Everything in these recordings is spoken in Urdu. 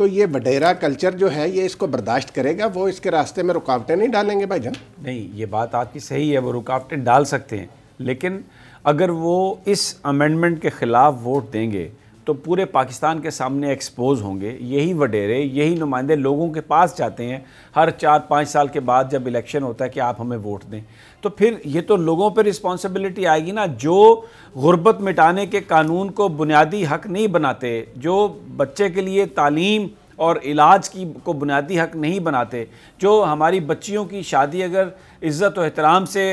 تو یہ وڈیرا کلچر جو ہے یہ اس کو برداشت کرے گا؟ وہ اس کے راستے میں رکاوٹیں نہیں ڈالیں گے بھائی جان؟ نہیں، یہ بات آپ کی صحیح ہے، وہ رکاوٹیں ڈال سکتے ہیں، لیکن اگر وہ اس امینڈمنٹ کے خلاف ووٹ دیں گے تو پورے پاکستان کے سامنے ایکسپوز ہوں گے. یہی وڈیرے، یہی نمائندے لوگوں کے پاس جاتے ہیں ہر 4-5 سال کے بعد جب الیکشن ہوتا ہے کہ آپ ہمیں ووٹ دیں. تو پھر یہ تو لوگوں پہ رسپانسبلٹی آئے گی نا، جو غربت مٹانے کے قانون کو بنیادی حق نہیں بناتے، جو بچے کے لیے تعلیم اور علاج کو بنیادی حق نہیں بناتے، جو ہماری بچیوں کی شادی اگر عزت و احترام سے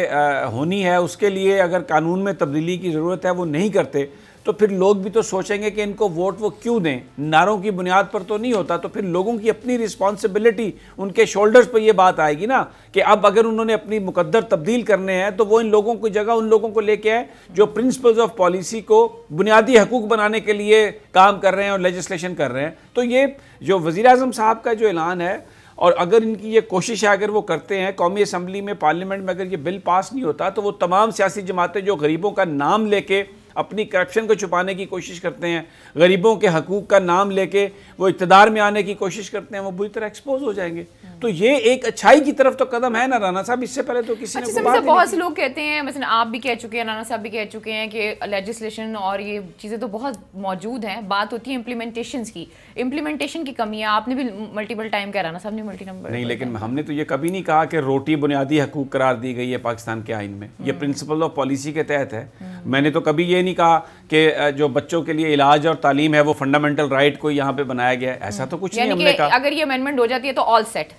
ہونی ہے اس کے لیے اگر قانون میں تبدیلی کی ضرورت ہے وہ نہیں کرتے، تو پھر لوگ بھی تو سوچیں گے کہ ان کو ووٹ وہ کیوں دیں. نعروں کی بنیاد پر تو نہیں ہوتا. تو پھر لوگوں کی اپنی رسپانسبلٹی، ان کے شولڈرز پہ یہ بات آئے گی نا کہ اب اگر انہوں نے اپنی مقدر تبدیل کرنے ہیں تو وہ ان لوگوں کی جگہ ان لوگوں کو لے کے آئیں جو پرنسپلز آف پالیسی کو بنیادی حقوق بنانے کے لیے کام کر رہے ہیں اور لیجسلیشن کر رہے ہیں. تو یہ جو وزیر اعظم صاحب کا جو اعلان ہے، اور اگر ان کی یہ کوشش ہے، اگر وہ کرتے ہیں قومی اسمبلی میں، پارلیمنٹ میں اگر یہ بل پاس نہیں ہوتا تو وہ تمام سیاسی جماعتیں جو غریبوں کا نام لے کے اپنی کرپشن کو چھپانے کی کوشش کرتے ہیں، غریبوں کے حقوق کا نام لے کے وہ اقتدار میں آنے کی کوشش کرتے ہیں، وہ بری طرح ایکسپوز ہو جائیں گے. تو یہ ایک اچھائی کی طرف تو قدم ہے نا رانا صاحب. اس سے پہلے تو کسی نے بہت سے لوگ کہتے ہیں، مثلا آپ بھی کہہ چکے ہیں، رانا صاحب بھی کہہ چکے ہیں کہ لیجسلیشن اور یہ چیزیں تو بہت موجود ہیں، بات ہوتی ہے امپلیمنٹیشنز کی. امپلیمنٹیشن کی کمی ہے. آپ نے بھی ملٹیپل ٹائم کہا، رانا صاحب نے ملٹی نمبر نہیں، لیکن ہم نے تو یہ کبھی نہیں کہا کہ روٹی بنیادی حقوق قرار دی گئی ہے پاکستان کے آئین میں. یہ پرنسپل آف پالیسی کے تحت ہے. میں نے تو کبھی یہ نہیں کہا کہ جو بچوں کے لیے علاج اور تعلیم ہے وہ فنڈامنٹل رائٹ کو یہاں پہ بنایا گیا ہے. ایسا تو کچھ نہیں ہم نے کہا. اگر یہ امینڈمنٹ ہو جاتی ہے تو آل سیٹ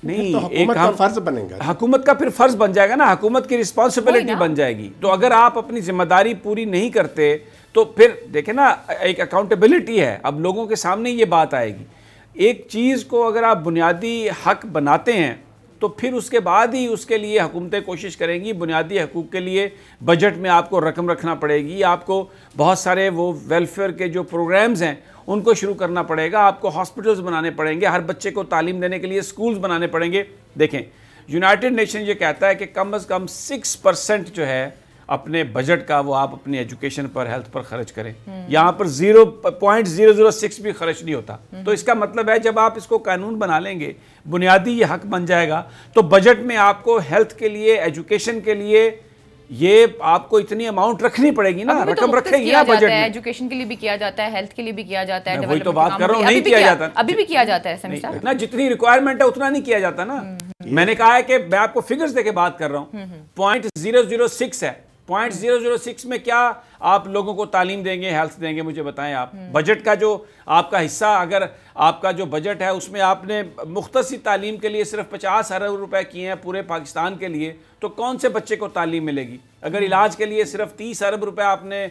نہیں، حکومت کا فرض بنے گا. حکومت کا پھر فرض بن جائے گا نا، حکومت کی رسپانسبلٹی بن جائے گی. تو اگر آپ اپنی ذمہ داری پوری نہیں کرتے تو پھر دیکھیں نا، ایک اکاؤنٹیبلٹی ہے. اب لوگوں کے سامنے یہ بات آئے گی. ایک چیز کو اگر آپ بنیادی حق بناتے ہیں تو پھر اس کے بعد ہی اس کے لیے حکومتیں کوشش کریں گی. بنیادی حقوق کے لیے بجٹ میں آپ کو رقم رکھنا پڑے گی، آپ کو بہت سارے وہ ویلفیئر کے جو پروگرامز ہیں ان کو شروع کرنا پڑے گا، آپ کو ہاسپٹلز بنانے پڑیں گے، ہر بچے کو تعلیم دینے کے لیے سکولز بنانے پڑیں گے. دیکھیں، یونائٹڈ نیشن یہ کہتا ہے کہ کم از کم 6% جو ہے اپنے بجٹ کا وہ آپ اپنی ایجوکیشن پر، ہیلتھ پر خرچ کریں. یہاں پر 0.006 بھی خرچ نہیں ہوتا. تو اس کا مطلب ہے جب آپ اس کو قانون بنا لیں گے، بنیادی یہ حق بن جائے گا، تو بجٹ میں آپ کو ہیلتھ کے لیے، ایجوکیشن کے لیے یہ آپ کو اتنی اماؤنٹ رکھنی پڑے گی نا، رقم رکھے گی نا بجٹ میں. ایجوکیشن کے لیے بھی کیا جاتا ہے، ہیلتھ کے لیے بھی کیا جاتا ہے. وہی تو بات کر رہا ہوں، نہیں کیا جاتا. ابھی بھی کیا جاتا ہے نا، جتنی ریکوائرمنٹ ہے اتنا نہیں کیا جاتا نا. میں نے کہا ہے کہ میں آپ کو فگرز دے کے بات کر رہا ہوں. 0.006 ہے. 0.006 میں کیا آپ لوگوں کو تعلیم دیں گے، ہیلتھ دیں گے؟ مجھے بتائیں آپ. بجٹ کا جو آپ کا حصہ، اگر آپ کا جو بجٹ ہے اس میں آپ نے مختصی تعلیم کے لیے صرف 50 ارب روپے کیے ہیں پورے پاکستان کے لیے، تو کون سے بچے کو تعلیم ملے گی؟ اگر علاج کے لیے صرف 30 ارب روپے آپ نے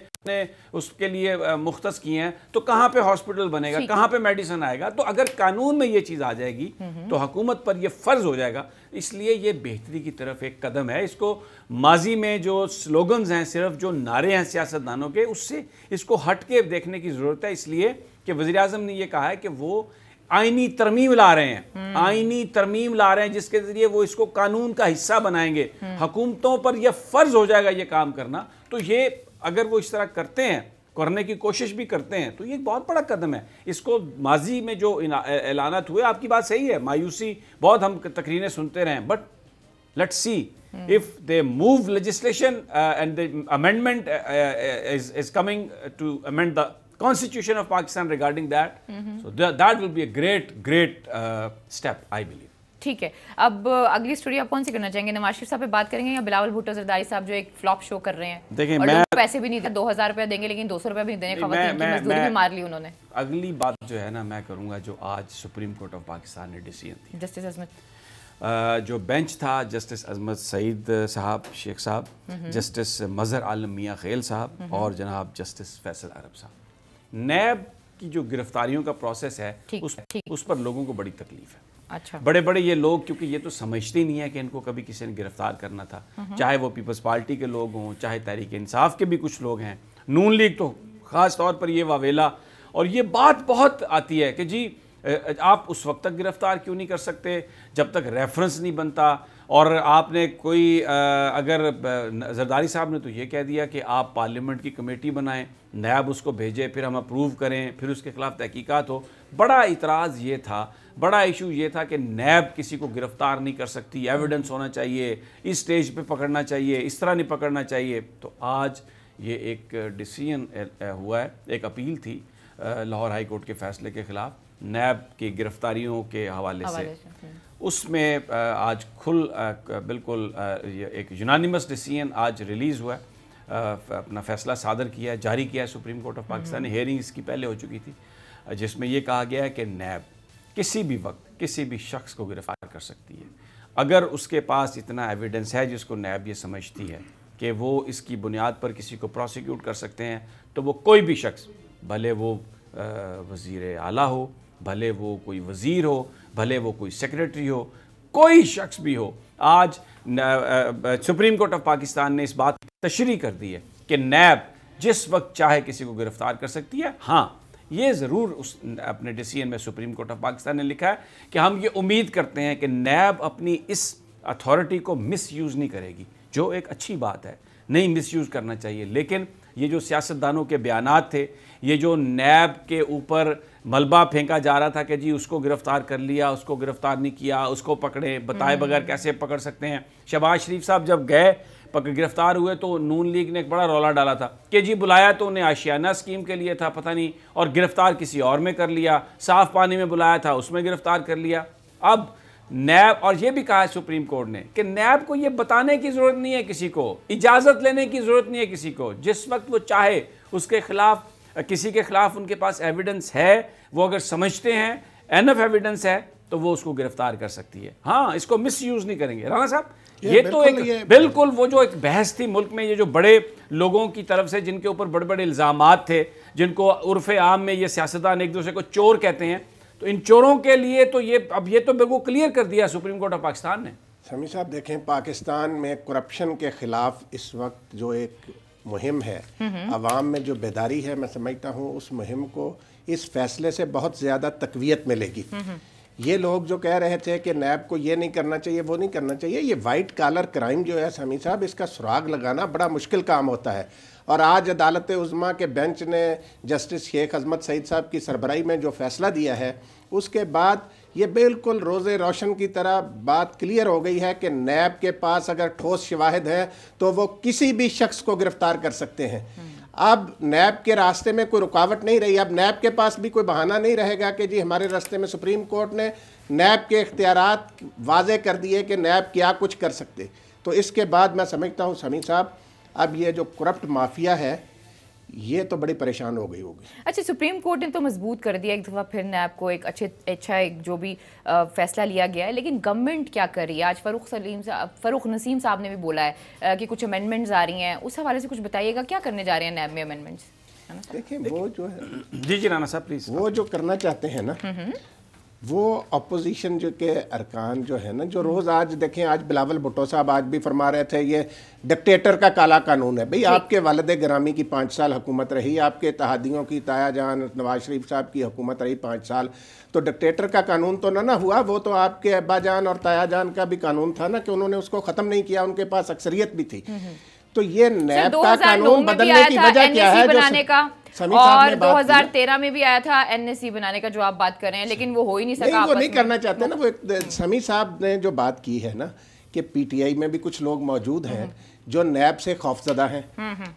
اس کے لیے مختص کیے ہیں تو کہاں پہ ہاسپٹل بنے گا، کہاں پہ میڈیسن آئے گا؟ تو اگر قانون میں یہ چیز آ جائے گی تو حکومت پر یہ فرض ہو جائے گا. اس لیے یہ بہتری کی طرف ایک قدم ہے. اس کو ماضی میں جو سلوگنز ہیں، صرف جو نعرے ہیں سیاستدانوں کے، اس سے اس کو ہٹ کے دیکھنے کی ضرورت ہے. اس لیے کہ وزیر اعظم نے یہ کہا ہے کہ وہ آئینی ترمیم لا رہے ہیں، آئینی ترمیم لا رہے ہیں جس کے ذریعے وہ اس کو قانون کا حصہ بنائیں گے. حکومتوں پر یہ فرض ہو جائے گا یہ کام کرنا. تو یہ اگر وہ اس طرح کرتے ہیں، کرنے کی کوشش بھی کرتے ہیں، تو یہ ایک بہت بڑا قدم ہے. اس کو ماضی میں جو اعلانات ہوئے، آپ کی بات صحیح ہے، مایوسی بہت ہم تقریریں سنتے رہے ہیں، but let's see if they move legislation and the amendment is coming to amend the Constitution of Pakistan regarding that, so that will be a great step, I believe. ٹھیک ہے. اب اگلی سٹوری آپ کون سی کرنا چاہیں گے؟ نواز شریف صاحب پہ بات کریں گے یا بلاول بھٹو زرداری صاحب جو ایک فلاپ شو کر رہے ہیں؟ دیکھیں، میں پیسے بھی نہیں دیں، 2000 روپے دیں گے لیکن 200 روپے بھی نہیں دیں گے. خواتین کی مزدوری بھی مار لی انہوں نے. اگلی بات جو ہے نا میں کروں گا جو آج سپریم کورٹ آف پاکستان نے ڈیسیژن دی. جسٹس عصمت جو بینچ تھا، جسٹس عصمت سعید صاحب، شیخ صاحب، جسٹس مظہر عالم میاں خیل صاحب اور جناب جسٹس فیصل عرب صاحب، نیب کی جو گرفتاریوں کا پروسیس ہے اس پر لوگوں کو بڑی تکلیف ہے. اچھا، بڑے یہ لوگ، کیونکہ یہ تو سمجھتے نہیں ہے کہ ان کو کبھی کسی نے گرفتار کرنا تھا، چاہے وہ پیپلز پارٹی کے لوگ ہوں، چاہے تحریک انصاف کے بھی کچھ لوگ ہیں، نون لیگ تو خاص طور پر یہ واویلا. اور یہ بات بہت آتی ہے کہ جی آپ اس وقت تک گرفتار کیوں نہیں کر سکتے جب تک ریفرنس نہیں بنتا؟ اور آپ نے کوئی اگر زرداری صاحب نے تو یہ کہہ دیا کہ آپ پارلیمنٹ کی کمیٹی بنائیں، نیب اس کو بھیجے، پھر ہم اپروو کریں، پھر اس کے خلاف تحقیقات ہو۔ بڑا اعتراض یہ تھا، بڑا ایشو یہ تھا کہ نیب کسی کو گرفتار نہیں کر سکتی، ایویڈنس ہونا چاہیے، اس سٹیج پہ پکڑنا چاہیے، اس طرح نہیں پکڑنا چاہیے۔ تو آج یہ ایک ڈیسیژن ہوا ہے، ایک اپیل تھی لاہور ہائی کورٹ کے فیصلے کے خلاف نیب کی گرفتاریوں کے حوالے سے، اس میں آج بالکل ایک یونانیمس ڈیسیژن آج ریلیز ہوا ہے، اپنا فیصلہ صادر کیا ہے، جاری کیا ہے سپریم کورٹ آف پاکستان نے۔ ہیئرنگ اس کی پہلے ہو چکی تھی، جس میں یہ کہا گیا ہے کہ نیب کسی بھی وقت کسی بھی شخص کو گرفتار کر سکتی ہے اگر اس کے پاس اتنا ایویڈنس ہے جس کو نیب یہ سمجھتی ہے کہ وہ اس کی بنیاد پر کسی کو پروسیکیوٹ کر سکتے ہیں، تو وہ کوئی بھی شخص، بھلے وہ وزیر اعلیٰ ہو، بھلے وہ کوئی وزیر ہو، بھلے وہ کوئی سیکریٹری ہو، کوئی شخص بھی ہو، آج سپریم کورٹ آف پاکستان نے اس بات کی تشریح کر دی ہے کہ نیب جس وقت چاہے کسی کو گرفتار کر سکتی ہے۔ ہاں، یہ ضرور اپنے ڈیسیژن میں سپریم کورٹ آف پاکستان نے لکھا ہے کہ ہم یہ امید کرتے ہیں کہ نیب اپنی اس اتھارٹی کو مس یوز نہیں کرے گی، جو ایک اچھی بات ہے، نہیں مس یوز کرنا چاہیے۔ لیکن یہ جو سیاستدانوں کے بیانات تھے، یہ جو نیب کے اوپر ملبہ پھینکا جا رہا تھا کہ جی اس کو گرفتار کر لیا، اس کو گرفتار نہیں کیا، اس کو پکڑے، بتائے بغیر کیسے پکڑ سکتے ہیں۔ شہباز شریف صاحب جب گئے گرفتار ہوئے تو نون لیگ نے ایک بڑا رولا ڈالا تھا کہ جی بلایا تو انہیں آشیانہ اسکیم کے لیے تھا پتہ نہیں، اور گرفتار کسی اور میں کر لیا، صاف پانی میں بلایا تھا اس میں گرفتار کر لیا۔ اب نیب، اور یہ بھی کہا ہے سپریم کورٹ نے کہ نیب کو یہ بتانے کی ضرورت نہیں ہے کسی کو، اجازت لینے کی ضرورت نہیں ہے کسی کو، جس وقت وہ چاہے اس کے خلاف، کسی کے خلاف ان کے پاس ایویڈنس ہے، وہ اگر سمجھتے ہیں اینف ایویڈنس ہے تو وہ اس کو گرفتار کر سکتی ہے۔ ہاں، اس کو مس یوز نہیں کریں گے۔ رانا صاحب، یہ تو ایک بالکل وہ جو ایک بحث تھی ملک میں، یہ جو بڑے لوگوں کی طرف سے جن کے اوپر بڑے بڑے الزامات تھے، جن کو عرف عام میں یہ سیاستدان ایک دوسرے کو چور کہتے ہیں، تو ان چوروں کے لیے تو یہ تو بالکل کلیئر کر دیا سپریم کورٹ آف پاکستان نے۔ سمیع صاحب دیکھیں، پاکستان میں کرپشن کے خلاف اس وقت جو ایک مہم ہے، عوام میں جو بیداری ہے، میں سمجھتا ہوں اس مہم کو اس فیصلے سے بہت زیادہ تقویت ملے گی۔ یہ لوگ جو کہہ رہے تھے کہ نیب کو یہ نہیں کرنا چاہیے، وہ نہیں کرنا چاہیے، یہ وائٹ کالر کرائم جو ہے سمیع صاحب، اس کا سراغ لگانا بڑا مشکل کام ہوتا ہے۔ اور آج عدالت عظمیٰ کے بینچ نے جسٹس شیخ عظمت سعید صاحب کی سربراہی میں جو فیصلہ دیا ہے، اس کے بعد یہ بالکل روز روشن کی طرح بات کلیئر ہو گئی ہے کہ نیب کے پاس اگر ٹھوس شواہد ہیں تو وہ کسی بھی شخص کو گرفتار کر سکتے ہیں۔ اب نیب کے راستے میں کوئی رکاوٹ نہیں رہی، اب نیب کے پاس بھی کوئی بہانہ نہیں رہے گا کہ جی ہمارے راستے میں، سپریم کورٹ نے نیب کے اختیارات واضح کر دیے کہ نیب کیا کچھ کر سکتے۔ تو اس کے بعد میں سمجھتا ہوں سمیع صاحب، اب یہ جو کرپٹ مافیا ہے یہ تو بڑی پریشان ہو گئی ہوگی۔ اچھا، سپریم کورٹ نے تو مضبوط کر دیا ایک دفعہ پھر نیب کو، ایک اچھا ایک جو بھی فیصلہ لیا گیا ہے، لیکن گورنمنٹ کیا کر رہی ہے؟ آج فاروق نسیم صاحب نے بھی بولا ہے کہ کچھ امینڈمنٹس آ رہی ہیں، اس حوالے سے کچھ بتائیے گا، کیا کرنے جا رہے ہیں نیب میں امینڈمنٹس؟ دیکھیں وہ جو ہے، جی رانا صاحب پلیز، وہ جو کرنا چاہتے ہیں نا، وہ اپوزیشن جو کے ارکان جو ہے نا، جو روز آج دیکھیں، آج بلاول بھٹو صاحب آج بھی فرما رہے تھے یہ ڈکٹیٹر کا کالا قانون ہے۔ بھئی آپ کے والد گرامی کی 5 سال حکومت رہی، آپ کے اتحادیوں کی تایا جان نواز شریف صاحب کی حکومت رہی 5 سال، تو ڈکٹیٹر کا قانون تو نہ ہوا، وہ تو آپ کے ابا جان اور تایا جان کا بھی قانون تھا نا، کہ انہوں نے اس کو ختم نہیں کیا، ان کے پاس اکثریت بھی تھی۔ تو یہ نیب کا قانون بدلنے کی وجہ کیا ہے؟ بنانے کا، اور 2013 میں بھی آیا تھا این ایس سی بنانے کا، جو آپ بات کر رہے ہیں، لیکن وہ ہو ہی نہیں سکا۔ وہ نہیں کرنا چاہتے نا، وہ سمیع صاحب نے جو بات کی ہے نا کہ پی ٹی آئی میں بھی کچھ لوگ موجود ہیں جو نیب سے خوفزدہ ہیں،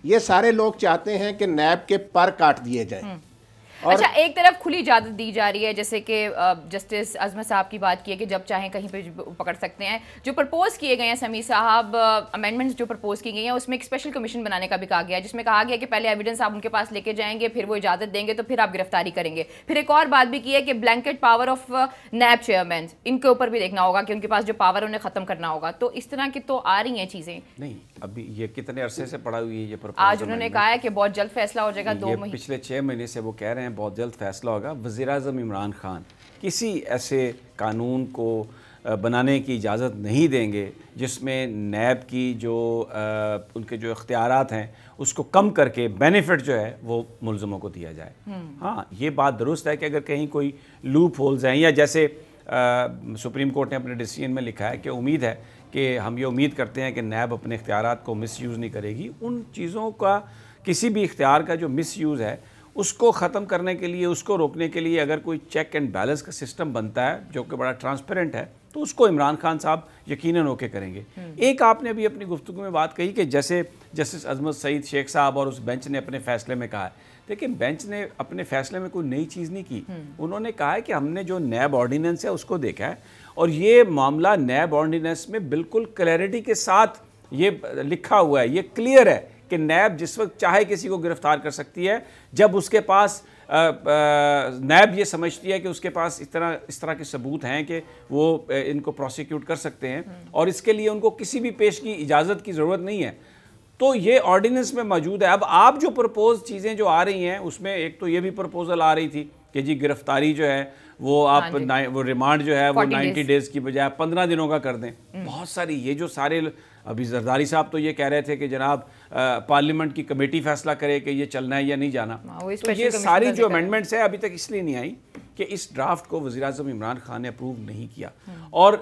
یہ سارے لوگ چاہتے ہیں کہ نیب کے پر کاٹ دیے جائیں۔ اچھا، ایک طرف کھلی اجازت دی جا رہی ہے، جیسے کہ جسٹس عظمت صاحب کی بات کی ہے کہ جب چاہیں کہیں پہ پکڑ سکتے ہیں۔ جو پرپوز کیے گئے ہیں سمیع صاحب، امینڈمنٹس جو پرپوز کی گئی ہیں، اس میں ایک اسپیشل کمیشن بنانے کا بھی کہا گیا ہے، جس میں کہا گیا کہ پہلے ایویڈنس آپ ان کے پاس لے کے جائیں گے، پھر وہ اجازت دیں گے تو پھر آپ گرفتاری کریں گے۔ پھر ایک اور بات بھی کی ہے کہ blanket power of NAB chairman, ان کے اوپر بھی دیکھنا ہوگا کہ ان کے پاس جو پاور انہیں ختم کرنا ہوگا۔ تو اس طرح کی تو آ رہی ہیں چیزیں۔ نہیں، ابھی یہ کتنے عرصے سے پڑا ہوئی ہے یہ پرپوزل؟ آج انہوں نے کہا ہے کہ بہت جلد فیصلہ ہو جائے گا، 2 مہینے، پچھلے 6 مہینے سے وہ کہہ رہے ہیں بہت جلد فیصلہ ہوگا۔ وزیر اعظم عمران خان کسی ایسے قانون کو بنانے کی اجازت نہیں دیں گے جس میں نیب کی جو ان کے جو اختیارات ہیں اس کو کم کر کے بینیفٹ جو ہے وہ ملزموں کو دیا جائے۔ ہاں یہ بات درست ہے کہ اگر کہیں کوئی لوپ ہولز ہیں، یا جیسے سپریم کورٹ نے اپنے ڈیسیژن میں لکھا ہے کہ امید ہے کہ ہم یہ امید کرتے ہیں کہ نیب اپنے اختیارات کو مس یوز نہیں کرے گی، ان چیزوں کا کسی بھی اختیار کا جو مس یوز ہے اس کو ختم کرنے کے لیے، اس کو روکنے کے لیے اگر کوئی چیک اینڈ بیلنس کا سسٹم بنتا ہے جو کہ بڑا ٹرانسپیرنٹ ہے تو اس کو عمران خان صاحب یقیناً ہو کے کریں گے۔ ایک آپ نے ابھی اپنی گفتگو میں بات کہی کہ جیسے جسٹس عظمت سعید شیخ صاحب اور اس بینچ نے اپنے فیصلے میں کہا ہے، دیکھیں بینچ نے اپنے فیصلے میں کوئی نئی چیز نہیں کی، انہوں نے کہا ہے کہ ہم نے جو نیب آرڈیننس ہے اس کو دیکھا ہے اور یہ معاملہ نیب آرڈیننس میں بالکل کلیئرٹی کے ساتھ یہ لکھا ہوا ہے، یہ کلیئر ہے کہ نیب جس وقت چاہے کسی کو گرفتار کر سکتی ہے جب اس کے پاس نیب یہ سمجھتی ہے کہ اس کے پاس اس طرح کے ثبوت ہیں کہ وہ ان کو پروسیکیوٹ کر سکتے ہیں اور اس کے لیے ان کو کسی بھی پیش کی اجازت کی ضرورت نہیں ہے۔ تو یہ آرڈیننس میں موجود ہے۔ اب آپ جو پرپوز چیزیں جو آ رہی ہیں اس میں ایک تو یہ بھی پرپوزل آ رہی تھی کہ جی گرفتاری جو ہے وہ آپ وہ ریمانڈ جو ہے وہ 90 ڈیز کی بجائے 15 دنوں کا کر دیں۔ بہت ساری یہ جو سارے ابھی زرداری صاحب تو یہ کہہ رہے تھے کہ جناب پارلیمنٹ کی کمیٹی فیصلہ کرے کہ یہ چلنا ہے یا نہیں جانا، تو یہ ساری جو امینڈمنٹس ہیں ابھی تک اس لیے نہیں آئی کہ اس ڈرافٹ کو وزیراعظم عمران خان نے اپروو نہیں کیا، اور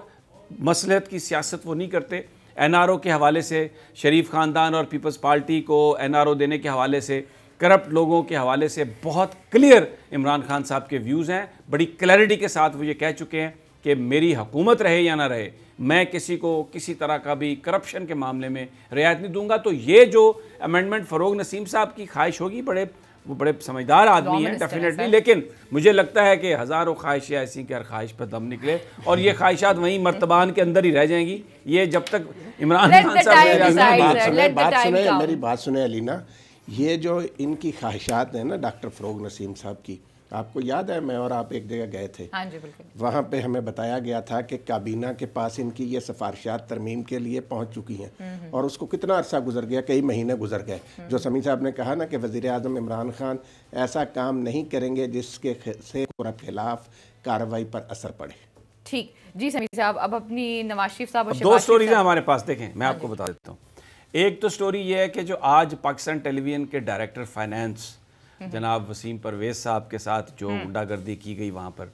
مصلحت کی سیاست وہ نہیں کرتے۔ این آر او کے حوالے سے شریف خاندان اور پیپلز پارٹی کو این آر او دینے کے حوالے سے، کرپٹ لوگوں کے حوالے سے بہت کلیئر عمران خان صاحب کے ویوز ہیں، بڑی کلیئرٹی کے ساتھ وہ یہ کہہ چکے ہیں کہ میری حکومت رہے یا نہ رہے میں کسی کو کسی طرح کا بھی کرپشن کے معاملے میں رعایت نہیں دوں گا۔ تو یہ جو امینڈمنٹ فروغ نسیم صاحب کی خواہش ہوگی، وہ بڑے سمجھدار آدمی ہیں ڈیفینیٹلی، لیکن مجھے لگتا ہے کہ ہزاروں خواہشیں ایسی کہ ہر خواہش پر دم نکلے اور یہ خواہشات وہیں مرتبان کے اندر ہی رہ جائیں گی۔ یہ جب تک عمران خان صاحب میری بات سنیں علینا، یہ جو ان کی خواہشات ہیں نا ڈاکٹر فروغ نسیم صاحب کی، آپ کو یاد ہے میں اور آپ ایک جگہ گئے تھے، ہاں جی بالکل، وہاں پہ ہمیں بتایا گیا تھا کہ کابینہ کے پاس ان کی یہ سفارشات ترمیم کے لیے پہنچ چکی ہیں اور اس کو کتنا عرصہ گزر گیا، کئی مہینے گزر گئے۔ جو سمیع صاحب نے کہا نا کہ وزیر اعظم عمران خان ایسا کام نہیں کریں گے جس کے سے خلاف کارروائی پر اثر پڑے۔ ٹھیک جی سمیع صاحب، اب اپنی نواز شریف صاحب اور دو سٹوریز ہیں ہمارے پاس، دیکھیں میں آپ کو بتا دیتا ہوں۔ ایک تو سٹوری یہ ہے کہ جو آج پاکستان ٹیلی ویژن کے ڈائریکٹر فائنانس جناب وسیم پرویز صاحب کے ساتھ جو غنڈہ گردی کی گئی وہاں پر،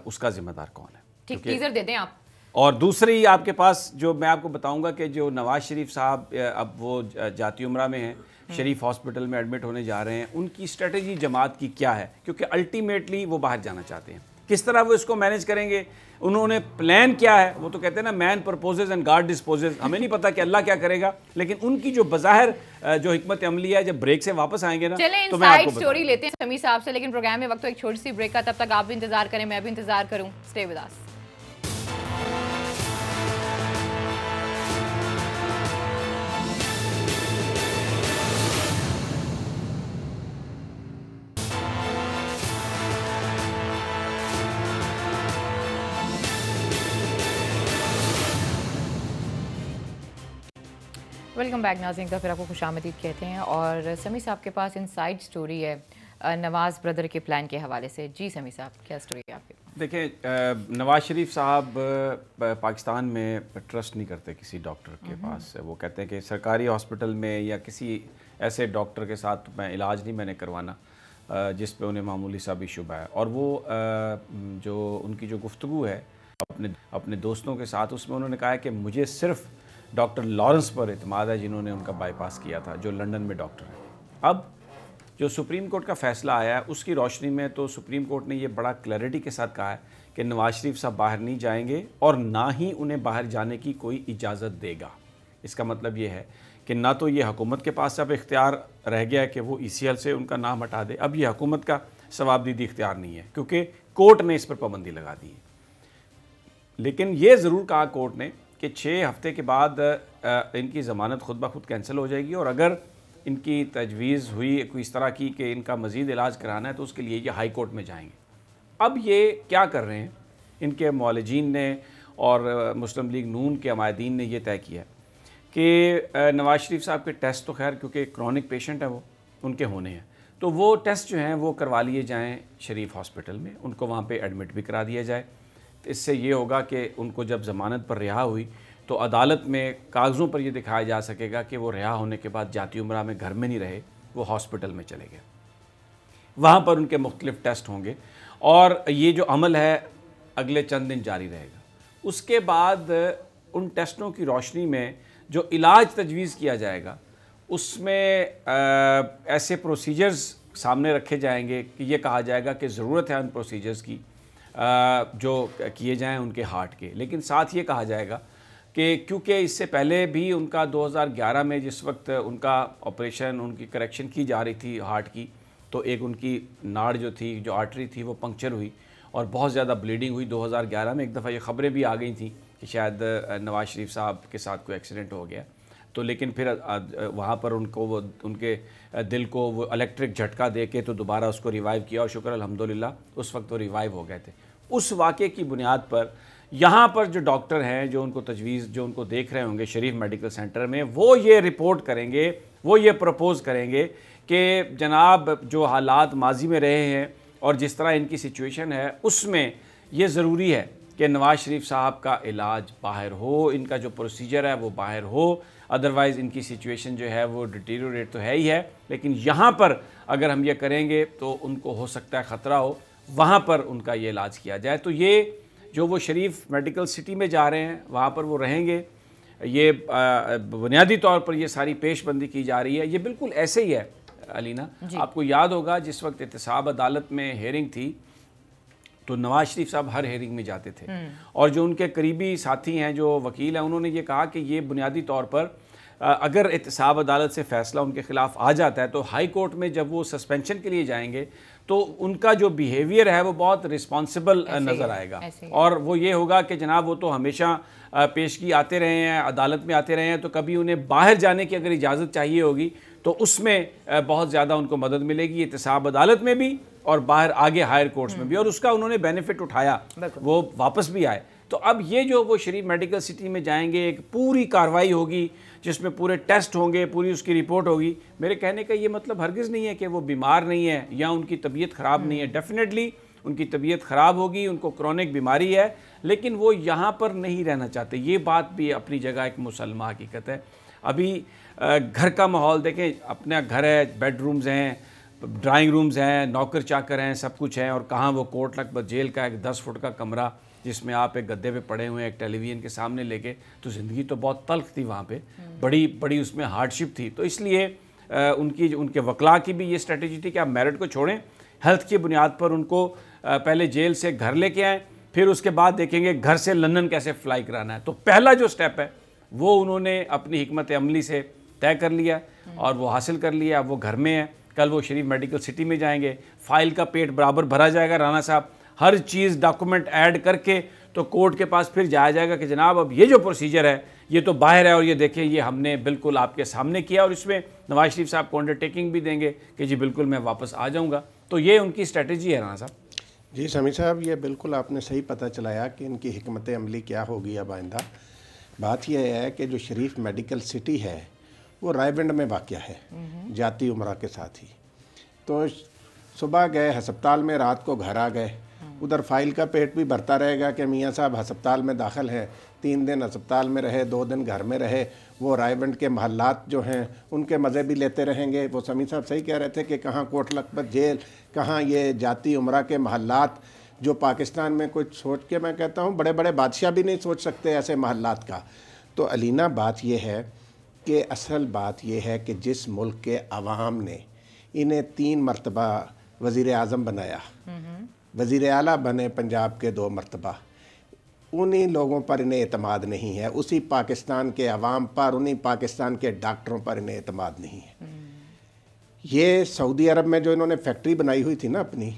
اس کا ذمہ دار کون ہے؟ ٹھیک ٹیزر دے دیں آپ۔ اور دوسری آپ کے پاس جو میں آپ کو بتاؤں گا کہ جو نواز شریف صاحب اب وہ جاتی عمرہ میں ہیں، شریف ہاسپٹل میں ایڈمٹ ہونے جا رہے ہیں، ان کی اسٹریٹجی جماعت کی کیا ہے؟ کیونکہ الٹیمیٹلی وہ باہر جانا چاہتے ہیں، کس طرح وہ اس کو مینیج کریں گے، انہوں نے پلان کیا ہے؟ وہ تو کہتے ہیں نا مین پرپوزز اینڈ گاڈ ڈسپوزز، ہمیں نہیں پتا کہ اللہ کیا کرے گا، لیکن ان کی جو بظاہر جو حکمت عملی ہے جب بریک سے واپس آئیں گے نا تو میں آپ کو سٹوری لیتے ہیں سمیع صاحب سے، لیکن پروگرام میں وقت تو ایک چھوٹی سی بریک کا، تب تک آپ بھی انتظار کریں، میں بھی انتظار کروں، stay with us. Welcome back ناظرین، کا پھر آپ کو خوش آمدید کہتے ہیں، اور سمیع صاحب کے پاس انسائیڈ سٹوری ہے نواز بردر کے پلان کے حوالے سے۔ جی سمیع صاحب کیا سٹوری ہے آپ کے پاس؟ دیکھیں نواز شریف صاحب پاکستان میں ٹرسٹ نہیں کرتے کسی ڈاکٹر کے پاس، وہ کہتے ہیں کہ سرکاری ہاسپٹل میں یا کسی ایسے ڈاکٹر کے ساتھ میں علاج نہیں میں نے کروانا جس پہ انہیں معمولی سا بھی شبہ ہے، اور وہ جو ان کی جو گفتگو ہے اپنے دوستوں کے ساتھ، اس میں انہوں نے کہا ہے کہ مجھے صرف ڈاکٹر لارنس پر اعتماد ہے جنہوں نے ان کا بائی پاس کیا تھا، جو لندن میں ڈاکٹر ہیں۔ اب جو سپریم کورٹ کا فیصلہ آیا ہے اس کی روشنی میں تو سپریم کورٹ نے یہ بڑا کلیئرٹی کے ساتھ کہا ہے کہ نواز شریف صاحب باہر نہیں جائیں گے اور نہ ہی انہیں باہر جانے کی کوئی اجازت دے گا۔ اس کا مطلب یہ ہے کہ نہ تو یہ حکومت کے پاس اب اختیار رہ گیا ہے کہ وہ ECL سے ان کا نام ہٹا دے، اب یہ حکومت کا ثوابدیدی اختیار نہیں ہے کیونکہ کورٹ نے اس پر پابندی لگا دی ہے۔ لیکن یہ ضرور کہا کورٹ نے کہ 6 ہفتے کے بعد ان کی ضمانت خود بخود کینسل ہو جائے گی، اور اگر ان کی تجویز ہوئی کوئی اس طرح کی کہ ان کا مزید علاج کرانا ہے تو اس کے لیے یہ ہائی کورٹ میں جائیں گے۔ اب یہ کیا کر رہے ہیں ان کے معالجین نے اور مسلم لیگ نون کے عمائدین نے یہ طے کیا کہ نواز شریف صاحب کے ٹیسٹ تو خیر کیونکہ کرونک پیشنٹ ہے وہ ان کے ہونے ہیں، تو وہ ٹیسٹ جو ہیں وہ کروا لیے جائیں شریف ہاسپٹل میں، ان کو وہاں پہ ایڈمٹ بھی کرا دیا جائے۔ اس سے یہ ہوگا کہ ان کو جب ضمانت پر رہا ہوئی تو عدالت میں کاغذوں پر یہ دکھایا جا سکے گا کہ وہ رہا ہونے کے بعد جاتی عمرہ میں گھر میں نہیں رہے، وہ ہاسپٹل میں چلے گئے، وہاں پر ان کے مختلف ٹیسٹ ہوں گے، اور یہ جو عمل ہے اگلے چند دن جاری رہے گا۔ اس کے بعد ان ٹیسٹوں کی روشنی میں جو علاج تجویز کیا جائے گا اس میں ایسے پروسیجرز سامنے رکھے جائیں گے کہ یہ کہا جائے گا کہ ضرورت ہے ان پروسیجرز کی جو کیے جائیں ان کے ہارٹ کے، لیکن ساتھ یہ کہا جائے گا کہ کیونکہ اس سے پہلے بھی ان کا 2011 میں جس وقت ان کا آپریشن، ان کی کریکشن کی جا رہی تھی ہارٹ کی، تو ایک ان کی ناڑ جو تھی، جو آرٹری تھی، وہ پنکچر ہوئی اور بہت زیادہ بلیڈنگ ہوئی 2011 میں۔ ایک دفعہ یہ خبریں بھی آ گئی تھیں کہ شاید نواز شریف صاحب کے ساتھ کوئی ایکسیڈنٹ ہو گیا، تو لیکن پھر وہاں پر ان کو وہ ان کے دل کو وہ الیکٹرک جھٹکا دے کے تو دوبارہ اس کو ریوائیو کیا، اور شکر الحمدللہ اس وقت وہ ریوائیو ہو گئے تھے۔ اس واقعے کی بنیاد پر یہاں پر جو ڈاکٹر ہیں جو ان کو تجویز، جو ان کو دیکھ رہے ہوں گے شریف میڈیکل سینٹر میں، وہ یہ رپورٹ کریں گے، وہ یہ پروپوز کریں گے کہ جناب جو حالات ماضی میں رہے ہیں اور جس طرح ان کی سچویشن ہے اس میں یہ ضروری ہے کہ نواز شریف صاحب کا علاج باہر ہو، ان کا جو پروسیجر ہے وہ باہر ہو، ادروائز ان کی سچویشن جو ہے وہ ڈیٹیریوریٹ تو ہے ہی ہے، لیکن یہاں پر اگر ہم یہ کریں گے تو ان کو ہو سکتا ہے خطرہ ہو، وہاں پر ان کا یہ علاج کیا جائے۔ تو یہ جو وہ شریف میڈیکل سٹی میں جا رہے ہیں وہاں پر وہ رہیں گے، یہ بنیادی طور پر یہ ساری پیش بندی کی جا رہی ہے۔ یہ بالکل ایسے ہی ہے علینا، آپ کو یاد ہوگا جس وقت احتساب عدالت میں ہیئرنگ تھی تو نواز شریف صاحب ہر ہیئرنگ میں جاتے تھے، اور جو ان کے قریبی ساتھی ہیں جو وکیل ہیں انہوں نے یہ کہا کہ یہ بنیادی طور پر اگر احتساب عدالت سے فیصلہ ان کے خلاف آ جاتا ہے تو ہائی کورٹ میں جب وہ سسپینشن کے لیے جائیں گے تو ان کا جو بیہیویئر ہے وہ بہت رسپانسبل نظر آئے گا، اور وہ یہ ہوگا کہ جناب وہ تو ہمیشہ پیشگی آتے رہے ہیں، عدالت میں آتے رہے ہیں، تو کبھی انہیں باہر جانے کی اگر اجازت چاہیے ہوگی تو اس میں بہت زیادہ ان کو مدد ملے گی، احتساب عدالت میں بھی اور باہر آگے ہائر کورٹس میں بھی، اور اس کا انہوں نے بینیفٹ اٹھایا، وہ واپس بھی آئے۔ تو اب یہ جو وہ شریف میڈیکل سٹی میں جائیں گے، ایک پوری کارروائی ہوگی جس میں پورے ٹیسٹ ہوں گے، پوری اس کی رپورٹ ہوگی۔ میرے کہنے کا یہ مطلب ہرگز نہیں ہے کہ وہ بیمار نہیں ہے یا ان کی طبیعت خراب نہیں ہے، ڈیفینیٹلی ان کی طبیعت خراب ہوگی، ان کو کرونک بیماری ہے، لیکن وہ یہاں پر نہیں رہنا چاہتے۔ یہ بات بھی اپنی جگہ ایک مسلمہ حقیقت ہے۔ ابھی گھر کا ماحول دیکھیں، اپنا گھر ہے، بیڈ رومز ہیں، ڈرائنگ رومز ہیں، نوکر چاکر ہیں، سب کچھ ہیں، اور کہاں وہ کوٹ لکھپت جیل کا ایک 10 فٹ کا کمرہ جس میں آپ ایک گدے پہ پڑے ہوئے ہیں ایک ٹیلی ویژن کے سامنے لے کے، تو زندگی تو بہت تلخ تھی وہاں پہ، بڑی اس میں ہارڈ شپ تھی۔ تو اس لیے ان کے وکلاء کی بھی یہ اسٹریٹجی تھی کہ آپ میرٹ کو چھوڑیں، ہیلتھ کی بنیاد پر ان کو پہلے جیل سے گھر لے کے آئیں، پھر اس کے بعد دیکھیں گے گھر سے لندن کیسے فلائی کرانا ہے۔ تو پہلا جو سٹیپ ہے وہ انہوں نے اپنی حکمت عملی سے طے کر لیا اور وہ حاصل کر لیا، وہ گھر میں ہے۔ کل وہ شریف میڈیکل سٹی میں جائیں گے، فائل کا پیٹ برابر بھرا جائے گا، رانا صاحب ہر چیز ڈاکومنٹ ایڈ کر کے تو کورٹ کے پاس پھر جایا جائے گا کہ جناب اب یہ جو پروسیجر ہے یہ تو باہر ہے، اور یہ دیکھیں یہ ہم نے بالکل آپ کے سامنے کیا، اور اس میں نواز شریف صاحب کو انڈرٹیکنگ بھی دیں گے کہ جی بالکل میں واپس آ جاؤں گا۔ تو یہ ان کی اسٹریٹجی ہے رانا صاحب۔ جی سمیع صاحب، یہ بالکل آپ نے صحیح پتہ چلایا کہ ان کی حکمت عملی کیا ہوگی اب آئندہ۔ بات یہ ہے کہ جو شریف میڈیکل سٹی ہے وہ رائے بنڈ میں واقع ہے، جاتی عمرہ کے ساتھ ہی۔ تو صبح گئے ہسپتال میں، رات کو گھر آ گئے، ادھر فائل کا پیٹ بھی بھرتا رہے گا کہ میاں صاحب ہسپتال میں داخل ہیں، 3 دن ہسپتال میں رہے، 2 دن گھر میں رہے، وہ رائے بنڈ کے محلات جو ہیں ان کے مزے بھی لیتے رہیں گے۔ وہ سمیع صاحب صحیح کہہ رہے تھے کہ کہاں کوٹ لکھپت جیل، کہاں یہ جاتی عمرہ کے محلات جو پاکستان میں کچھ سوچ کے، میں کہتا ہوں بڑے بڑے بادشاہ بھی نہیں سوچ سکتے ایسے محلات کا۔ تو علینا بات یہ ہے کہ اصل بات یہ ہے کہ جس ملک کے عوام نے انہیں 3 مرتبہ وزیر اعظم بنایا، وزیر اعلیٰ بنے پنجاب کے 2 مرتبہ، انہی لوگوں پر انہیں اعتماد نہیں ہے، اسی پاکستان کے عوام پر، انہی پاکستان کے ڈاکٹروں پر انہیں اعتماد نہیں ہے۔ یہ سعودی عرب میں جو انہوں نے فیکٹری بنائی ہوئی تھی نا اپنی،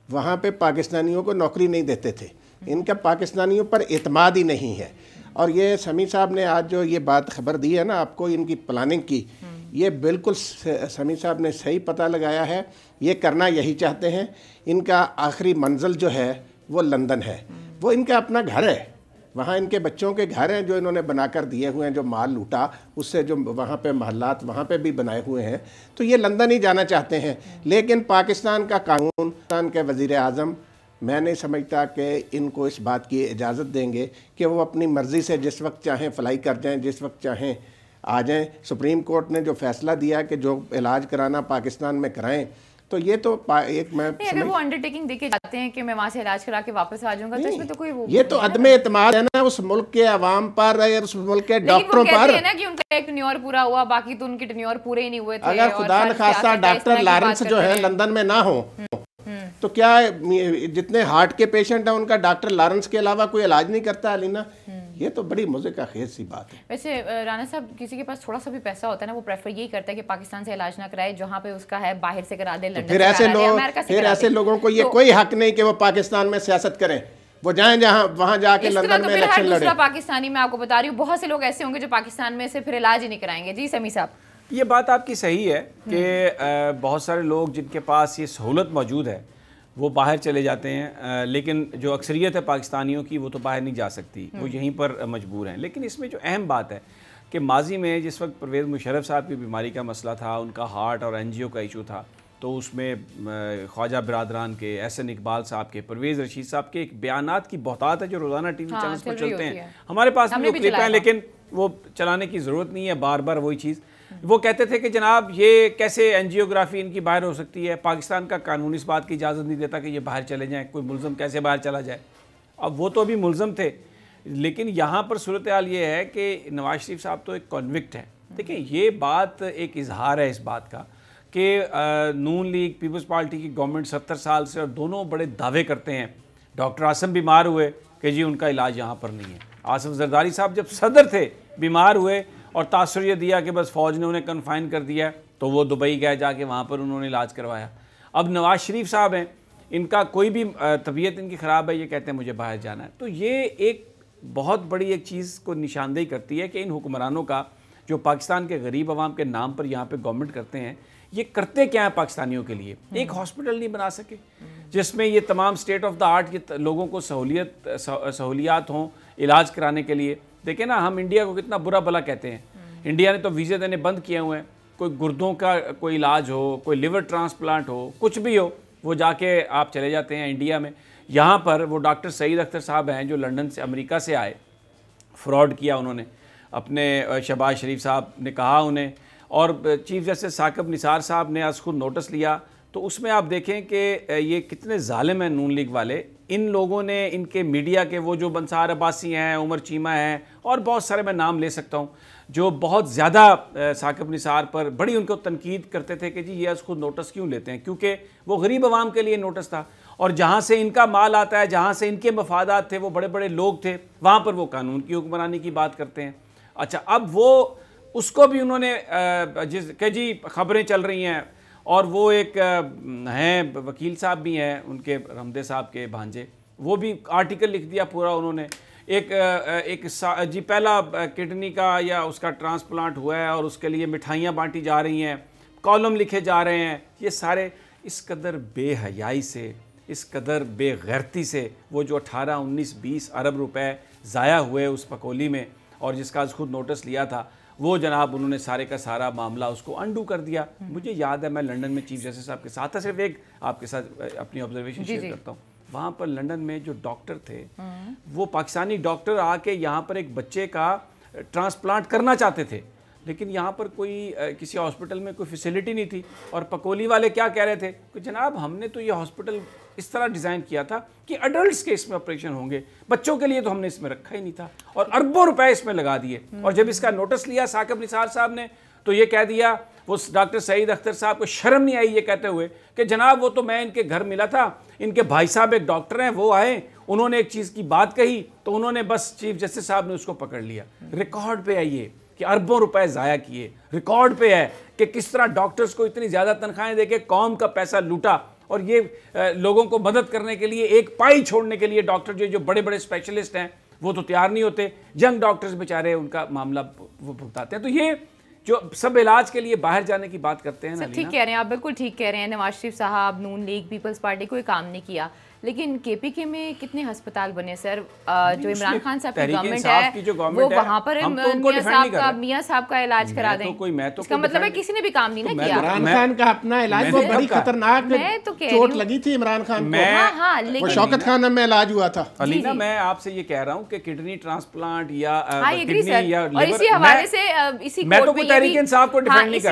وہاں پہ پاکستانیوں کو نوکری نہیں دیتے تھے، ان کا پاکستانیوں پر اعتماد ہی نہیں ہے۔ اور یہ سمیع صاحب نے آج جو یہ بات خبر دی ہے نا آپ کو ان کی پلاننگ کی، یہ بالکل سمیع صاحب نے صحیح پتہ لگایا ہے، یہ کرنا یہی چاہتے ہیں۔ ان کا آخری منزل جو ہے وہ لندن ہے، وہ ان کا اپنا گھر ہے، وہاں ان کے بچوں کے گھر ہیں جو انہوں نے بنا کر دیے ہوئے ہیں، جو مال لوٹا اس سے جو وہاں پہ محلات وہاں پہ بھی بنائے ہوئے ہیں، تو یہ لندن ہی جانا چاہتے ہیں۔ لیکن پاکستان کا قانون، پاکستان کے وزیر اعظم میں نہیں سمجھتا کہ ان کو اس بات کی اجازت دیں گے کہ وہ اپنی مرضی سے جس وقت چاہیں فلائی کر جائیں، جس وقت چاہیں آ جائیں۔ سپریم کورٹ نے جو فیصلہ دیا کہ جو علاج کرانا پاکستان میں کرائیں، تو یہ تو ایک میں اگر وہ انڈرٹیکنگ دے کے جاتے ہیں کہ میں وہاں سے علاج کرا کے واپس آ جاؤں گا تو اس میں تو کوئی یہ تو عدم اعتماد ہے نا اس ملک کے عوام پر، اس ملک کے ڈاکٹروں پر۔ لیکن وہ کہتے ہیں نا کہ ان کا ایک ٹینیور پورا ہوا، باقی تو ان کے ٹینیور پورے ہی نہیں ہوئے تھے۔ اگر خدا نخواستہ ڈاکٹر لارنس جو ہے لندن میں نہ ہو تو کیا جتنے ہارٹ کے پیشنٹ ہیں ان کا ڈاکٹر لارنس کے علاوہ کوئی علاج نہیں کرتا علینا؟ یہ تو بڑی مضحکہ خیز سی بات ہے۔ ویسے رانا صاحب، کسی کے پاس تھوڑا سا بھی پیسہ ہوتا ہے نا، وہ پریفر یہی کرتا ہے کہ پاکستان سے علاج نہ کرائے، جہاں پہ اس کا ہے باہر سے کرا دے، لندن سے کرا دے، امریکہ سے کرا دے۔ پھر ایسے لوگوں کو یہ کوئی حق نہیں کہ وہ پاکستان میں سیاست کریں، وہ جائیں جہاں وہاں جا کے لندن میں الیکشن لڑیں۔ دوسرا پاکستانی میں آپ کو بتا رہی ہوں، بہت سے لوگ ایسے ہوں گے جو پاکستان میں سے پھر علاج ہی نہیں کرائیں گے۔ جی سمیع صاحب، یہ بات آپ کی صحیح ہے کہ بہت سارے لوگ جن کے پاس یہ سہولت موجود ہے وہ باہر چلے جاتے ہیں، لیکن جو اکثریت ہے پاکستانیوں کی وہ تو باہر نہیں جا سکتی، وہ یہیں پر مجبور ہیں۔ لیکن اس میں جو اہم بات ہے کہ ماضی میں جس وقت پرویز مشرف صاحب کی بیماری کا مسئلہ تھا، ان کا ہارٹ اور NGO کا ایشو تھا، تو اس میں خواجہ برادران کے، احسن اقبال صاحب کے، پرویز رشید صاحب کے ایک بیانات کی بہتات ہے جو روزانہ ٹی وی چینلز پر چلتے ہیں۔ ہمارے پاس بھی وہ کلپ ہیں لیکن وہ چلانے کی ضرورت نہیں ہے، بار بار وہی چیز۔ وہ کہتے تھے کہ جناب یہ کیسے انجیوگرافی ان کی باہر ہو سکتی ہے، پاکستان کا قانون اس بات کی اجازت نہیں دیتا کہ یہ باہر چلے جائیں، کوئی ملزم کیسے باہر چلا جائے۔ اب وہ تو ابھی ملزم تھے، لیکن یہاں پر صورتحال یہ ہے کہ نواز شریف صاحب تو ایک کنوکٹ ہے۔ دیکھیں یہ بات ایک اظہار ہے اس بات کا کہ نون لیگ پیپلز پارٹی کی گورنمنٹ 70 سال سے، اور دونوں بڑے دعوے کرتے ہیں۔ ڈاکٹر عاصم بیمار ہوئے کہ جی ان کا علاج یہاں پر نہیں ہے، آصف زرداری صاحب جب صدر تھے بیمار ہوئے اور تاثر یہ دیا کہ بس فوج نے انہیں کنفائن کر دیا تو وہ دبئی گئے، جا کے وہاں پر انہوں نے علاج کروایا۔ اب نواز شریف صاحب ہیں، ان کا کوئی بھی طبیعت ان کی خراب ہے، یہ کہتے ہیں مجھے باہر جانا ہے۔ تو یہ ایک بہت بڑی ایک چیز کو نشاندہی کرتی ہے کہ ان حکمرانوں کا جو پاکستان کے غریب عوام کے نام پر یہاں پہ گورنمنٹ کرتے ہیں، یہ کرتے کیا ہیں پاکستانیوں کے لیے؟ ایک ہاسپٹل نہیں بنا سکے جس میں یہ تمام اسٹیٹ آف دا آرٹ یہ لوگوں کو سہولیات ہوں علاج کرانے کے لیے۔ دیکھیں نا، ہم انڈیا کو کتنا برا بھلا کہتے ہیں، انڈیا نے تو ویزے دینے بند کیے ہوئے ہیں۔ کوئی گردوں کا کوئی علاج ہو، کوئی لیور ٹرانسپلانٹ ہو، کچھ بھی ہو، وہ جا کے آپ چلے جاتے ہیں انڈیا میں۔ یہاں پر وہ ڈاکٹر سعید اختر صاحب ہیں جو لنڈن سے، امریکہ سے آئے، فراڈ کیا انہوں نے، اپنے شہباز شریف صاحب نے کہا انہیں، اور چیف جسٹس ثاقب نثار صاحب نے از خود نوٹس لیا۔ تو اس میں آپ دیکھیں کہ یہ کتنے ظالم ہیں نون لیگ والے۔ ان لوگوں نے، ان کے میڈیا کے وہ جو بنسار عباسی ہیں، عمر چیمہ ہیں، اور بہت سارے میں نام لے سکتا ہوں، جو بہت زیادہ ثاقب نثار پر بڑی ان کو تنقید کرتے تھے کہ جی یہ از خود نوٹس کیوں لیتے ہیں، کیونکہ وہ غریب عوام کے لیے نوٹس تھا، اور جہاں سے ان کا مال آتا ہے، جہاں سے ان کے مفادات تھے، وہ بڑے بڑے لوگ تھے، وہاں پر وہ قانون کی حکمرانی کی بات کرتے ہیں۔ اچھا، اب وہ اس کو بھی انہوں نے کہ جی خبریں چل رہی ہیں، اور وہ ایک ہیں وکیل صاحب بھی ہیں ان کے، رمدے صاحب کے بھانجے، وہ بھی آرٹیکل لکھ دیا پورا انہوں نے، ایک جی پہلا کڈنی کا یا اس کا ٹرانسپلانٹ ہوا ہے اور اس کے لیے مٹھائیاں بانٹی جا رہی ہیں، کالم لکھے جا رہے ہیں۔ یہ سارے اس قدر بے حیائی سے، اس قدر بے غیرتی سے، وہ جو 18 19 20 ارب روپے ضائع ہوئے اس پکولی میں، اور جس کا خود نوٹس لیا تھا، وہ جناب انہوں نے سارے کا سارا معاملہ اس کو انڈو کر دیا۔ مجھے یاد ہے میں لنڈن میں چیف جسٹس صاحب کے ساتھ تھا، صرف ایک آپ کے ساتھ اپنی آبزرویشن شیئر کرتا ہوں۔ وہاں پر لنڈن میں جو ڈاکٹر تھے، وہ پاکستانی ڈاکٹر آ کے یہاں پر ایک بچے کا ٹرانسپلانٹ کرنا چاہتے تھے، لیکن یہاں پر کوئی کسی ہاسپٹل میں کوئی فیسیلٹی نہیں تھی، اور پکولی والے کیا کہہ رہے تھے کہ جناب ہم نے تو یہ ہاسپٹل اس طرح ڈیزائن کیا تھا کہ اڈلٹس کے اس میں آپریشن ہوں گے، بچوں کے لیے تو ہم نے اس میں رکھا ہی نہیں تھا، اور اربوں روپے اس میں لگا دیے۔ اور جب اس کا نوٹس لیا ثاقب نثار صاحب نے، تو یہ کہہ دیا، وہ ڈاکٹر سعید اختر صاحب کو شرم نہیں آئی یہ کہتے ہوئے کہ جناب وہ تو میں ان کے گھر ملا تھا، ان کے بھائی صاحب ایک ڈاکٹر ہیں، وہ آئے، انہوں نے ایک چیز کی بات کہی تو انہوں نے بس چیف جسٹس صاحب نے اس کو پکڑ لیا۔ ریکارڈ پہ آئیے کہ اربوں روپے ضائع کیے، ریکارڈ پہ ہے کہ کس طرح ڈاکٹرز کو اتنی زیادہ تنخواہیں دے کے قوم کا پیسہ لوٹا، اور یہ لوگوں کو مدد کرنے کے لیے ایک پائی چھوڑنے کے لیے ڈاکٹر جو بڑے بڑے اسپیشلسٹ ہیں وہ تو تیار نہیں ہوتے، ینگ ڈاکٹرز بیچارے ان کا معاملہ وہ بھگتاتے ہیں۔ تو یہ جو سب علاج کے لیے باہر جانے کی بات کرتے ہیں نا، ٹھیک کہہ رہے ہیں آپ، بالکل ٹھیک کہہ رہے ہیں۔ نواز شریف صاحب، نون لیگ، پیپلز پارٹی کوئی کام نہیں کیا، لیکن کے پی کے میں کتنے ہسپتال بنے سر؟ جو عمران خان صاحب کی گورنمنٹ ہے وہ وہاں پر میاں صاحب کا علاج کرا دیں. اس کا مطلب ہے کسی نے بھی کام نہیں کیا. عمران خان کا اپنا علاج وہ بڑی خطرناک چوٹ لگی تھی عمران خان کو, شوکت خان میں علاج ہوا تھا. علینا میں آپ سے یہ کہہ رہا ہوں کہ کڈنی ٹرانسپلانٹ یا اسی حوالے سے اسی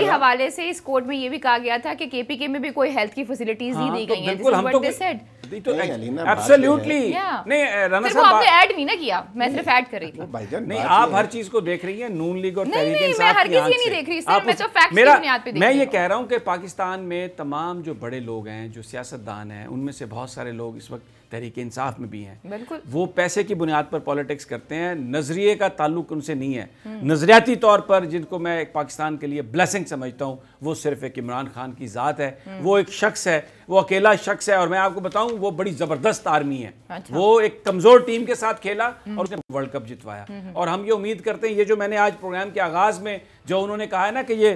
حوالے سے اس کوڈ میں یہ بھی کہا گیا تھا کہ کے پی کے میں بھی کوئی ہیلتھ کی فیسلٹیز نہیں دی گئی ہیں. ایڈ نہیں نہ کیا, میں صرف ایڈ کر رہی تھی. نہیں, آپ ہر چیز کو دیکھ رہی ہیں نون لیگ اور تحریک انصاف کی آنکھ سے. نہیں دیکھ رہی سر, میں تو فیکٹس کی بنیاد پہ دیکھ رہی ہوں. میں یہ کہہ رہا ہوں کہ پاکستان میں تمام جو بڑے لوگ ہیں, جو سیاستدان ہیں, ان میں سے بہت سارے لوگ اس وقت تحریک انصاف میں بھی ہیں. بالکل وہ پیسے کی بنیاد پر پالیٹکس کرتے ہیں, نظریے کا تعلق ان سے نہیں ہے. نظریاتی طور پر جن کو میں پاکستان کے لیے بلیسنگ سمجھتا ہوں وہ صرف ایک عمران خان کی ذات ہے. وہ ایک شخص ہے, وہ اکیلا شخص ہے, اور میں آپ کو بتاؤں وہ بڑی زبردست آرمی ہے. وہ ایک کمزور ٹیم کے ساتھ کھیلا اور اس نے ورلڈ کپ جتوایا. اور ہم یہ امید کرتے ہیں, یہ جو میں نے آج پروگرام کے آغاز میں جو انہوں نے کہا ہے نا کہ یہ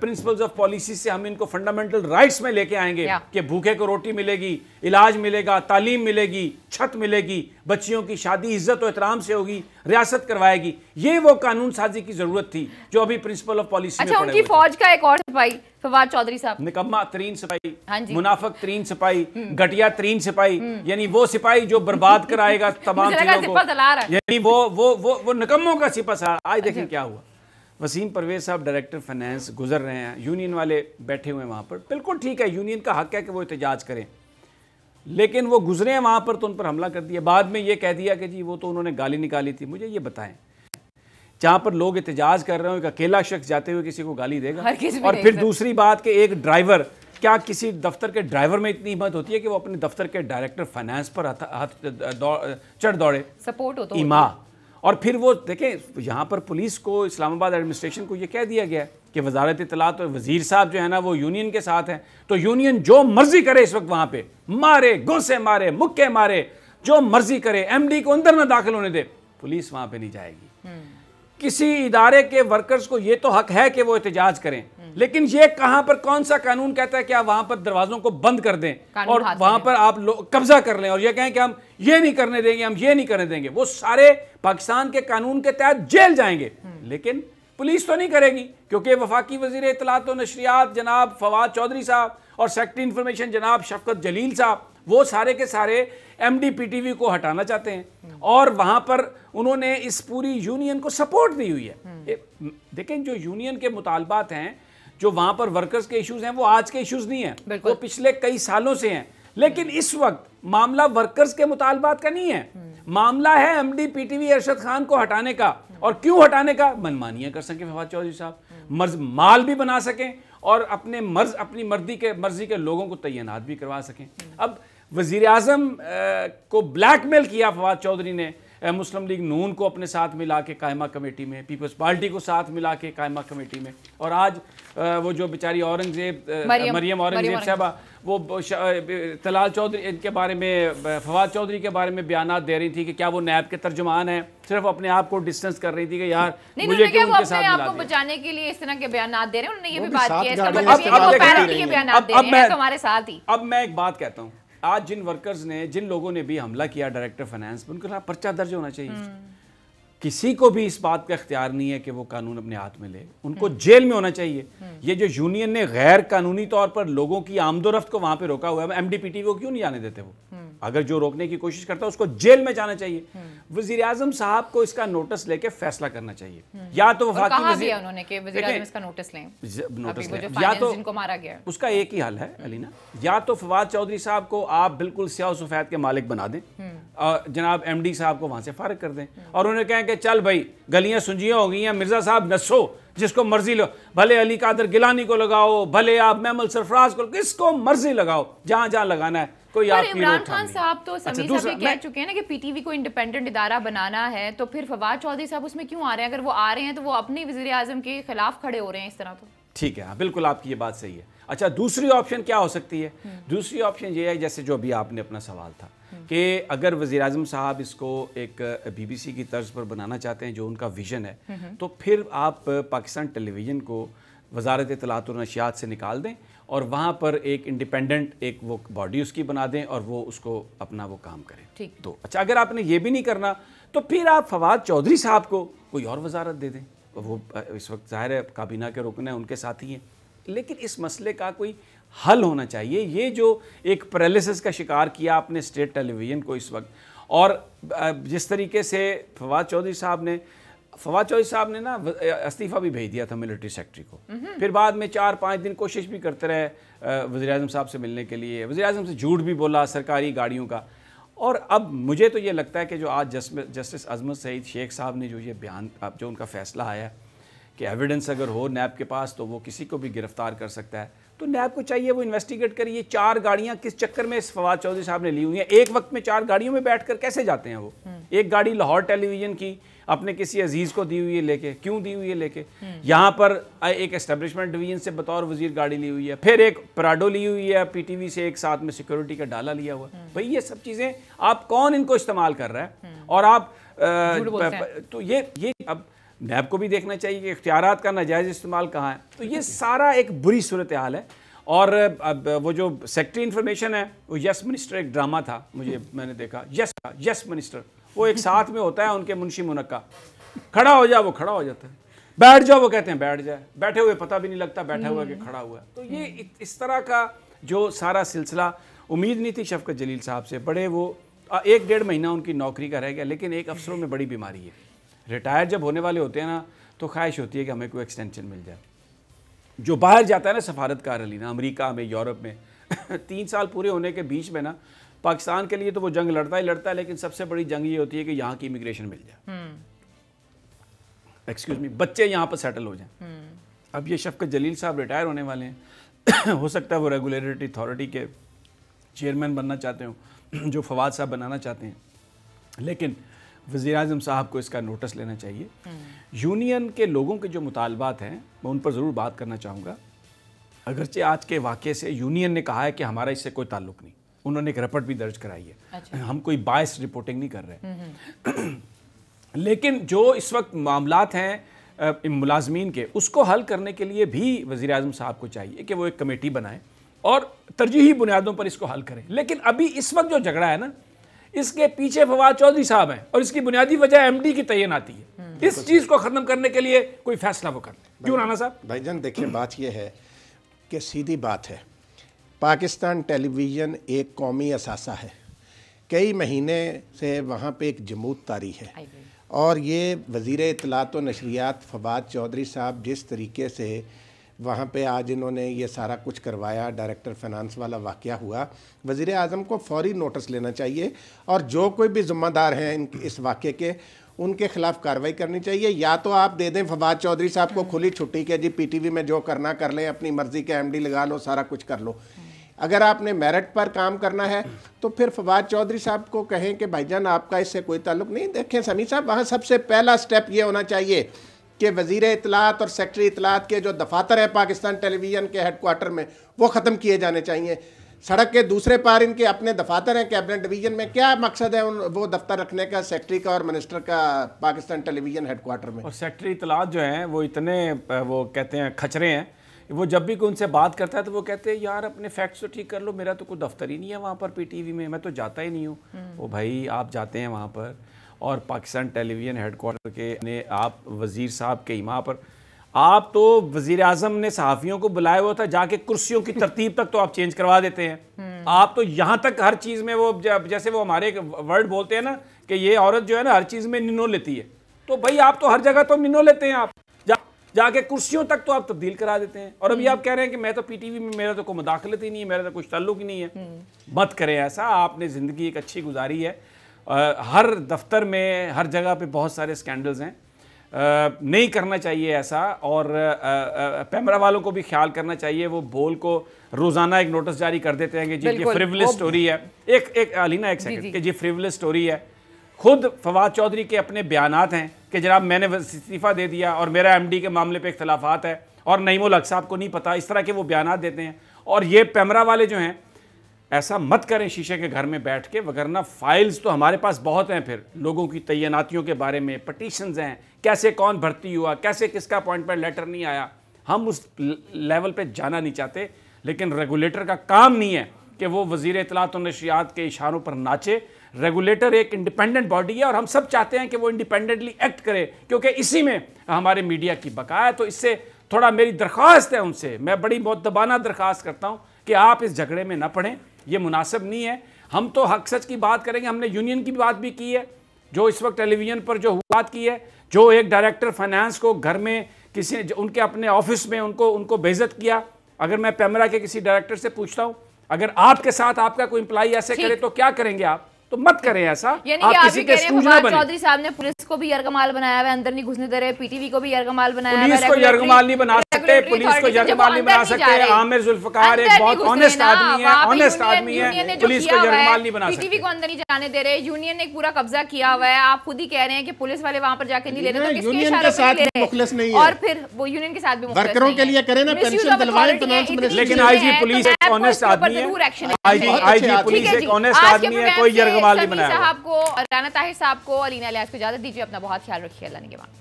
پرنسپلز آف پالیسی سے ہم ان کو فنڈامنٹل رائٹس میں لے کے آئیں گے کہ بھوکے کو روٹی ملے گی, علاج ملے گا, تعلیم ملے گی, چھت ملے گی, بچیوں کی شادی عزت و احترام سے ہوگی, ریاست کروائے گی. یہ وہ قانون سازی کی ضرورت تھی جو ابھی پرنسپل آف پالیسی میں پڑے ہوئے. اچھا, ان کی فوج کا ایک اور سپاہی فواد چودھری صاحب, نکما ترین سپاہی, منافق ترین سپاہی, گھٹیا ترین سپاہی, یعنی وہ سپاہی جو برباد کرائے گا تمام چیزوں کو, یعنی وہ نکموں کا سپہ سالار. آج دیکھیں کیا ہوا. وسیم پرویز صاحب ڈائریکٹر فائنانس گزر رہے ہیں, یونین والے بیٹھے ہوئے ہیں وہاں پر. بالکل ٹھیک ہے, یونین کا حق ہے کہ وہ احتجاج کریں, لیکن وہ گزرے ہیں وہاں پر تو ان پر حملہ کر دیا. بعد میں یہ کہہ دیا کہ جی وہ تو انہوں نے گالی نکالی تھی. مجھے یہ بتائیں, جہاں پر لوگ احتجاج کر رہے ہوں, ایک اکیلا شخص جاتے ہوئے کسی کو گالی دے گا؟ اور پھر دوسری بات کہ ایک ڈرائیور, کیا کسی دفتر کے ڈرائیور میں اتنی ہمت ہوتی ہے کہ وہ اپنے دفتر کے ڈائریکٹر فائنانس پر چڑھ دوڑے؟ سپورٹ ہوتا ایما. اور پھر وہ دیکھیں یہاں پر پولیس کو, اسلام آباد ایڈمنسٹریشن کو یہ کہہ دیا گیا ہے کہ وزارت اطلاعات اور وزیر صاحب جو ہے نا وہ یونین کے ساتھ ہیں, تو یونین جو مرضی کرے اس وقت وہاں پہ, مارے, گوسے مارے, مکے مارے, جو مرضی کرے, ایم ڈی کو اندر نہ داخل ہونے دے, پولیس وہاں پہ نہیں جائے گی. کسی ادارے کے ورکرز کو یہ تو حق ہے کہ وہ احتجاج کریں, لیکن یہ کہاں پر کون سا قانون کہتا ہے کہ آپ وہاں پر دروازوں کو بند کر دیں اور وہاں پر آپ قبضہ کر لیں اور یہ کہیں کہ ہم یہ نہیں کرنے دیں گے, ہم یہ نہیں کرنے دیں گے. وہ سارے پاکستان کے قانون کے تحت جیل جائیں گے, لیکن پولیس تو نہیں کرے گی, کیونکہ وفاقی وزیر اطلاعات و نشریات جناب فواد چودھری صاحب اور سیکرٹری انفارمیشن جناب شفقت جلیل صاحب, وہ سارے کے سارے M D P T V کو ہٹانا چاہتے ہیں, اور وہاں پر انہوں نے اس پوری یونین کو سپورٹ دی ہوئی ہے. دیکھیں جو یونین کے مطالبات ہیں, جو وہاں پر ورکرز کے ایشوز ہیں, وہ آج کے ایشوز نہیں ہیں, وہ پچھلے کئی سالوں سے ہیں. لیکن اس وقت معاملہ ورکرز کے مطالبات کا نہیں ہے, معاملہ ہے M D P T V Arshad Khan کو ہٹانے کا. اور کیوں ہٹانے کا؟ منمانیاں کر سکیں فواد چودھری صاحب, مال بھی بنا سکیں اور اپنی مرضی کے لوگوں کو تعینات بھی کروا سکیں. اب وزیر اعظم کو بلیک میل کیا فواد چودھری نے, مسلم لیگ نون کو اپنے ساتھ ملا کے قائمہ کمیٹی میں, پیپلز پارٹی کو ساتھ ملا کے قائمہ کمیٹی میں, اور آج وہ جو بیچاری مریم اورنگزیب صاحبہ وہ طلال چودھری ان کے بارے میں, فواد چودھری کے بارے میں بیانات دے رہی تھی کہ کیا وہ نیب کے ترجمان ہیں, صرف اپنے آپ کو ڈسٹنس کر رہی تھی کہ یار مجھے کیوں ان کے ساتھ ملا دیا. آپ کو بچانے کے لیے اس طرح کے بیانات دے رہے ہیں, انہوں نے یہ بھی بات کی ہے, اس کا مطلب یہ وہ پیرنٹی کے بیانات دے رہے ہیں ہمارے ساتھ ہی. اب میں ایک بات کہتا ہوں, آج جن ورکرز نے, جن لوگوں نے بھی حملہ کیا ڈائریکٹر فائنانس پر, ان کے خلاف پرچہ درج ہونا چاہیے. کسی کو بھی اس بات کا اختیار نہیں ہے کہ وہ قانون اپنے ہاتھ میں لے, ان کو جیل میں ہونا چاہیے. یہ جو یونین نے غیر قانونی طور پر لوگوں کی آمد و رفت کو وہاں پہ روکا ہوا ہے, ایم ڈی پی ٹی کو کیوں نہیں جانے دیتے؟ وہ اگر جو روکنے کی کوشش کرتا ہے اس کو جیل میں جانا چاہیے. وزیر اعظم صاحب کو اس کا نوٹس لے کے فیصلہ کرنا چاہیے, یا تو وفاقی وزیر, انہوں نے کہ وزیر اعظم اس کا نوٹس لیں, یا تو جن کو مارا گیا, اس کا ایک ہی حل ہے علینا, یا تو فواد چودھری صاحب کو آپ بالکل سیاہ و سفید کے مالک بنا دیں, جناب ایم ڈی صاحب کو وہاں سے فارغ کر دیں, اور انہیں کہیں کہ چل بھائی گلیاں سنجیاں ہو گئی ہیں, مرزا صاحب نسو, جس کو مرضی لو, بھلے علی قادر گیلانی کو لگاؤ, بھلے آپ محمد سرفراز کو, کس کو مرضی لگاؤ, جہاں جہاں لگانا ہے, کوئی آپ کی عمران خان صاحب تو سمیع صاحب یہ کہہ چکے ہیں نا کہ پی ٹی وی کو انڈیپینڈنٹ ادارہ بنانا ہے, تو پھر فواد چودھری صاحب اس میں کیوں آ رہے ہیں؟ اگر وہ آ رہے ہیں تو وہ اپنے وزیر اعظم کے خلاف کھڑے ہو رہے ہیں اس طرح. تو ٹھیک ہے, بالکل آپ کی یہ بات صحیح ہے. اچھا دوسری آپشن کیا ہو سکتی ہے؟ دوسری آپشن یہ ہے جیسے جو ابھی آپ نے اپنا سوال تھا کہ اگر وزیر اعظم صاحب اس کو ایک بی بی سی کی طرز پر بنانا چاہتے ہیں جو ان کا ویژن ہے, تو پھر آپ پاکستان ٹیلی ویژن کو وزارت اطلاعات و نشریات سے نکال دیں اور وہاں پر ایک انڈیپینڈنٹ ایک وہ باڈی اس کی بنا دیں اور وہ اس کو اپنا وہ کام کریں. ٹھیک. تو اچھا اگر آپ نے یہ بھی نہیں کرنا تو پھر آپ فواد چودھری صاحب کو کوئی اور وزارت دے دیں. وہ اس وقت ظاہر ہے کابینہ کے رکن ہیں, ان کے ساتھی ہیں, لیکن اس مسئلے کا کوئی حل ہونا چاہیے. یہ جو ایک پیرالسس کا شکار کیا آپ نے اسٹیٹ ٹیلی ویژن کو اس وقت, اور جس طریقے سے فواد چودھری صاحب نے نا استعفیٰ بھی بھیج دیا تھا ملٹری سیکٹری کو, پھر بعد میں 4-5 دن کوشش بھی کرتے رہے وزیر اعظم صاحب سے ملنے کے لیے, وزیر اعظم سے جھوٹ بھی بولا سرکاری گاڑیوں کا. اور اب مجھے تو یہ لگتا ہے کہ جو آج جسٹس عظمت سعید شیخ صاحب نے جو یہ بیان, جو ان کا فیصلہ آیا ہے کہ ایویڈنس اگر ہو نیب کے پاس تو وہ کسی کو بھی گرفتار کر سکتا ہے, تو نیب کو چاہیے وہ انویسٹیگیٹ کرے یہ 4 گاڑیاں کس چکر میں اس فواد چودھری صاحب نے لی ہوئی ہیں. ایک وقت میں 4 گاڑیوں میں بیٹھ کر کیسے جاتے ہیں وہ؟ ایک گاڑی لاہور ٹیلی ویژن کی اپنے کسی عزیز کو دی ہوئی ہے لے کے, کیوں دی ہوئی ہے لے کے, یہاں پر ایک اسٹیبلشمنٹ ڈویژن سے بطور وزیر گاڑی لی ہوئی ہے, پھر ایک پراڈو لی ہوئی ہے پی ٹی وی سے, ایک ساتھ میں سیکورٹی کا ڈالا لیا ہوا. بھئی یہ سب چیزیں آپ کون ان کو استعمال کر رہا ہے؟ اور آپ تو یہ اب نیب کو بھی دیکھنا چاہیے کہ اختیارات کا ناجائز استعمال کہاں ہے. تو یہ سارا ایک بری صورتحال ہے. اور اب وہ جو سیکٹری انفارمیشن ہے وہ یس منسٹر ایک ڈرامہ تھا, میں نے دیکھا یس منسٹر, وہ ایک ساتھ میں ہوتا ہے ان کے منشی منقع, کھڑا ہو جا وہ کھڑا ہو جاتا ہے, بیٹھ جاؤ وہ کہتے ہیں بیٹھ جائے, بیٹھے ہوئے پتہ بھی نہیں لگتا بیٹھا ہوا کہ کھڑا ہوا ہے. تو یہ اس طرح کا جو سارا سلسلہ, امید نہیں تھی شفقت جلیل صاحب سے, بڑے وہ 1-1.5 مہینہ ان کی نوکری کا رہ گیا, لیکن ایک افسروں میں بڑی بیماری ہے, ریٹائر جب ہونے والے ہوتے ہیں نا تو خواہش ہوتی ہے کہ ہمیں کوئی ایکسٹینشن مل جائے. جو باہر جاتا ہے نا سفارتکار علی نا, امریکہ میں, یورپ میں, 3 سال پورے ہونے کے بیچ میں نا پاکستان کے لیے تو وہ جنگ لڑتا ہے, لیکن سب سے بڑی جنگ یہ ہوتی ہے کہ یہاں کی امیگریشن مل جائے, ایکسکیوز می, بچے یہاں پر سیٹل ہو جائیں. اب یہ شفقت جلیل صاحب ریٹائر ہونے والے ہیں, ہو سکتا ہے وہ ریگولیٹری اتھارٹی کے چیئرمین بننا چاہتے ہوں جو فواد صاحب بنانا چاہتے ہیں, لیکن وزیر اعظم صاحب کو اس کا نوٹس لینا چاہیے. یونین کے لوگوں کے جو مطالبات ہیں میں ان پر ضرور بات کرنا چاہوں گا. اگرچہ آج کے واقعے سے یونین نے کہا ہے کہ ہمارا اس سے کوئی تعلق نہیں, انہوں نے ایک رپورٹ بھی درج کرائی ہے, ہم کوئی بائس رپورٹنگ نہیں کر رہے, لیکن جو اس وقت معاملات ہیں ملازمین کے, اس کو حل کرنے کے لیے بھی وزیر اعظم صاحب کو چاہیے کہ وہ ایک کمیٹی بنائیں اور ترجیحی بنیادوں پر اس کو حل کریں. لیکن ابھی اس وقت جو جھگڑا ہے نا, اس کے پیچھے فواد چودھری صاحب ہیں, اور اس کی بنیادی وجہ ایم ڈی کی تعیناتی ہے. اس چیز کو ختم کرنے کے لیے کوئی فیصلہ وہ کر لیں. کیوں رانا صاحب؟ بھائی جان دیکھیں, بات یہ ہے کہ سیدھی بات ہے, پاکستان ٹیلی ویژن ایک قومی اثاثہ ہے, کئی مہینے سے وہاں پہ ایک جمود طاری ہے, اور یہ وزیر اطلاعات و نشریات فواد چودھری صاحب جس طریقے سے وہاں پہ آج انہوں نے یہ سارا کچھ کروایا, ڈائریکٹر فائنانس والا واقعہ ہوا, وزیر اعظم کو فوری نوٹس لینا چاہیے, اور جو کوئی بھی ذمہ دار ہیں اس واقعے کے, ان کے خلاف کارروائی کرنی چاہیے. یا تو آپ دے دیں فواد چودھری صاحب کو کھلی چھٹی کہ جی پی ٹی وی میں جو کرنا کر لیں, اپنی مرضی کے ایم ڈی لگا لو, سارا کچھ کر لو. اگر آپ نے میرٹ پر کام کرنا ہے تو پھر فواد چودھری صاحب کو کہیں کہ بھائی جان آپ کا اس سے کوئی تعلق نہیں. دیکھیں سمیع صاحب, وہاں سب سے پہلا سٹیپ یہ ہونا چاہیے کہ وزیر اطلاعات اور سیکٹری اطلاعات کے جو دفاتر ہیں پاکستان ٹیلی ویژن کے ہیڈ کوارٹر میں, وہ ختم کیے جانے چاہیے. سڑک کے دوسرے پار ان کے اپنے دفاتر ہیں کیبنٹ ڈویژن میں, کیا مقصد ہے وہ دفتر رکھنے کا سیکٹری کا اور منسٹر کا پاکستان ٹیلی ویژن ہیڈ کوارٹر میں؟ اور سیکٹری اطلاعات جو ہیں وہ اتنے وہ کہتے ہیں کھچرے ہیں, وہ جب بھی کوئی ان سے بات کرتا ہے تو وہ کہتے ہیں یار اپنے فیکٹس تو ٹھیک کر لو, میرا تو کوئی دفتر ہی نہیں ہے وہاں پر پی ٹی وی میں, میں تو جاتا ہی نہیں ہوں. وہ بھائی آپ جاتے ہیں وہاں پر, اور پاکستان ٹیلی ویژن ہیڈ کوارٹر کے نے آپ وزیر صاحب کے ایما پر, آپ تو وزیر اعظم نے صحافیوں کو بلایا ہوا تھا, جا کے کرسیوں کی ترتیب تک تو آپ چینج کروا دیتے ہیں. آپ تو یہاں تک ہر چیز میں وہ جیسے وہ ہمارے ورڈ بولتے ہیں نا کہ یہ عورت جو ہے نا ہر چیز میں ننو لیتی ہے, تو بھائی آپ تو ہر جگہ تو ننو لیتے ہیں, آپ جا کے کرسیوں تک تو آپ تبدیل کرا دیتے ہیں. اور ابھی آپ کہہ رہے ہیں کہ میں تو پی ٹی وی میں, میرا تو کوئی مداخلت ہی نہیں ہے, میرا تو کچھ تعلق ہی نہیں ہے. مت کریں ایسا, آپ نے زندگی ایک اچھی گزاری ہے, ہر دفتر میں ہر جگہ پہ بہت سارے سکینڈلز ہیں, نہیں کرنا چاہیے ایسا. اور پیمرا والوں کو بھی خیال کرنا چاہیے, وہ بول کو روزانہ ایک نوٹس جاری کر دیتے ہیں کہ جی یہ فریولس سٹوری ہے. ایک علینا ایک سیکنڈ کہ جی فریولس سٹوری ہے. خود فواد چودھری کے اپنے بیانات ہیں کہ جناب میں نے استعفیٰ دے دیا اور میرا ایم ڈی کے معاملے پہ اختلافات ہے اور نعیم الحق صاحب کو نہیں پتہ, اس طرح کے وہ بیانات دیتے ہیں. اور یہ پیمرا والے جو ہیں ایسا مت کریں شیشے کے گھر میں بیٹھ کے, وگرنہ فائلز تو ہمارے پاس بہت ہیں, پھر لوگوں کی تعیناتیوں کے بارے میں پٹیشنز ہیں, کیسے کون بھرتی ہوا, کیسے کس کا اپوائنٹمنٹ لیٹر نہیں آیا. ہم اس لیول پہ جانا نہیں چاہتے, لیکن ریگولیٹر کا کام نہیں ہے کہ وہ وزیر اطلاعات و نشریات کے اشاروں پر ناچے. ریگولیٹر ایک انڈیپینڈنٹ باڈی ہے اور ہم سب چاہتے ہیں کہ وہ انڈیپینڈنٹلی ایکٹ کرے کیونکہ اسی میں ہمارے میڈیا کی بقا ہے. تو اس سے تھوڑا میری درخواست ہے ان سے, میں بڑی مؤدبانہ درخواست کرتا ہوں کہ آپ اس جھگڑے میں نہ پڑیں, یہ مناسب نہیں ہے. ہم تو حق سچ کی بات کریں گے. ہم نے یونین کی بات بھی کی ہے جو اس وقت ٹیلی ویژن پر جو بات کی ہے, جو ایک ڈائریکٹر فائنانس کو گھر میں کسی ان کے اپنے آفس میں ان کو بے عزت کیا. اگر میں پیمرا کے کسی ڈائریکٹر سے پوچھتا ہوں اگر آپ کے ساتھ آپ کا کوئی امپلائی ایسے کرے تو کیا کریں گے آپ؟ تو مت کریں ایسا. آپ کسی کے اسکوج نہ بنیں. چودھری صاحب نے پولیس کو بھی یرغمال بنایا ہوا ہے, اندر نہیں گھسنے دے رہے, پی ٹی وی کو بھی یرغمال بنایا ہے. پولیس کو یرغمال نہیں بنا سکتے, پولیس کو یرغمال نہیں بنا سکتے. عامر ذوالفقار ایک بہت آنیسٹ آدمی ہے, آنیسٹ آدمی ہے, پولیس کو یرغمال نہیں بنا سکتے. پی ٹی وی کو اندر نہیں جانے دے رہے, یونین نے پورا قبضہ کیا ہوا ہے. آپ خود ہی کہہ رہے ہیں کہ پولیس والے وہاں پر جا کے نہیں لے رہے, تو یونین کے ساتھ بھی مخلص نہیں ہے, اور پھر وہ یونین کے ساتھ بھی مخلص ورکروں کے لیے کریں نا پینشن دلوائیں فائنانس منسٹری. لیکن آئی جی پولیس ایک آنیسٹ آدمی ہے, آئی جی پولیس ایک آنیسٹ آدمی ہے, کوئی یرغمال نہیں بنایا. صاحب کو, رانا طاہر صاحب کو, علینا الیاس کو اجازت دیجیے. اپنا بہت خیال رکھیے. اللہ نگہبان.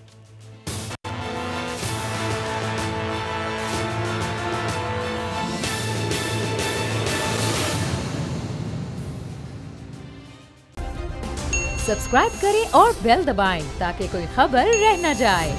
سبسکرائب کریں اور بیل دبائیں تاکہ کوئی خبر رہ نہ جائے.